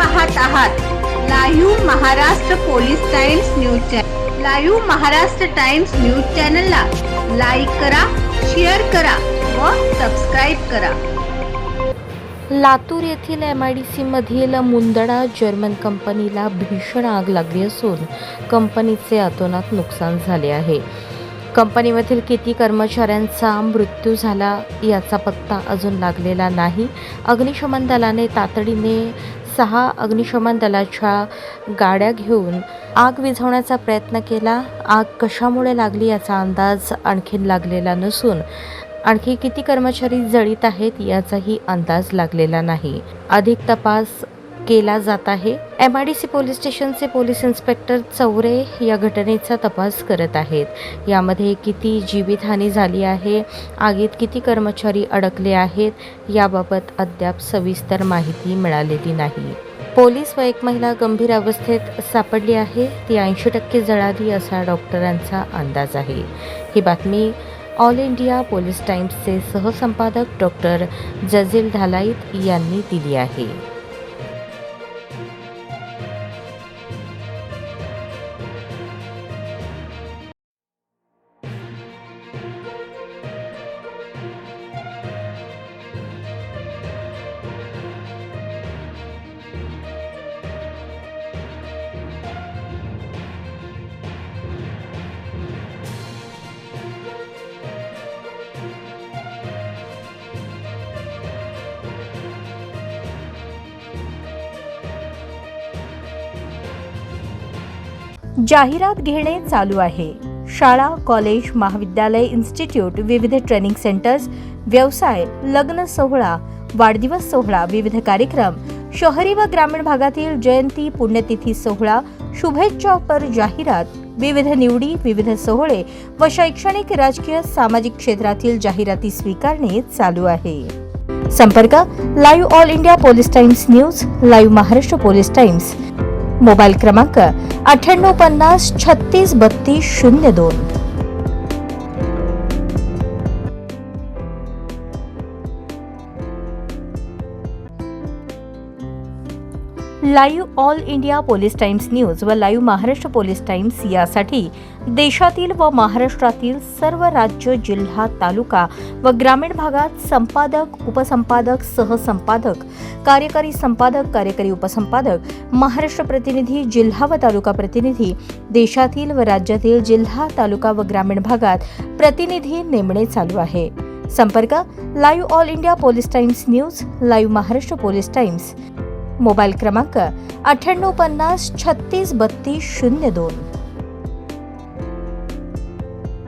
पाहत आहात live Maharashtra police times news channel. Live Maharashtra times news चॅनलला लाईक करा, शेअर करा व सबस्क्राईब करा। लातूर येथील MIDC मधील मुंदडा जर्मन कंपनीला भीषण आग लागली असून कंपनीचे अतोनात नुकसान झाले आहे। कंपनीमधील किती कर्मचाऱ्यांचा मृत्यू झाला याचा पत्ता अजून लागलेला नाही। अग्निशमन दलाने तातडीने 6 अग्निशमन दलाच्या गाड्या घेऊन आग विझवण्याचा प्रयत्न केला। आग कशामुळे लागली याचा अंदाज आणखी लागलेला नसून आणखी किती कर्मचारी जळीत आहेत याचाही अंदाज लागलेला नाही। अधिक तपास केला जात आहे। MIDC पोलीस स्टेशनचे पोलीस इन्स्पेक्टर चौरे या घटनेचा तपास करत आहेत। यामध्ये किती जीवितहानी झाली आहे, आगीत किती कर्मचारी अडकले आहेत याबाबत अद्याप सविस्तर माहिती मिळालेली नाही। पोलीस व एक महिला गंभीर अवस्थेत सापडली आहे। ती 80% जळाली असा डॉक्टरांचा अंदाज आहे। ही बातमी all India police टाइम्सचे सहसंपादक doctor Jazeel ढालाईत यांनी दिली आहे। जाहिरात घेणे चालू आहे। शाळा, कॉलेज, महाविद्यालय, इन्स्टिट्यूट, विविध ट्रेनिंग सेंटर्स, व्यवसाय, लग्न सोहळा, वाढदिवस सोहळा, विविध कार्यक्रम, शहरी व ग्रामीण भागातील जयंती, पुण्यतिथी सोहळा, शुभेच्छापर जाहिरात, विविध निवडी, विविध सोहळे व शैक्षणिक, राजकीय, सामाजिक क्षेत्रातील जाहिराती स्वीकारणे चालू आहे। संपर्क live all India police times news, live Maharashtra police times, mobile क्रमांक 9850 36 32 02। Live all India police times news व लाईव्ह महाराष्ट्र पोलीस टाइम्स यासाठी देशातील व महाराष्ट्रातील सर्व राज्य, जिल्हा, तालुका व ग्रामीण भागात संपादक, उपसंपादक, सहसंपादक, कार्यकारी संपादक, कार्यकारी उपसंपादक, महाराष्ट्र प्रतिनिधी, जिल्हा व तालुका प्रतिनिधी, देशातील व राज्यातील जिल्हा, तालुका व ग्रामीण भागात प्रतिनिधी नेमणे चालू आहे। संपर्क live all India police times news, live Maharashtra police times, mobile क्रमांक 9850 36 32 02।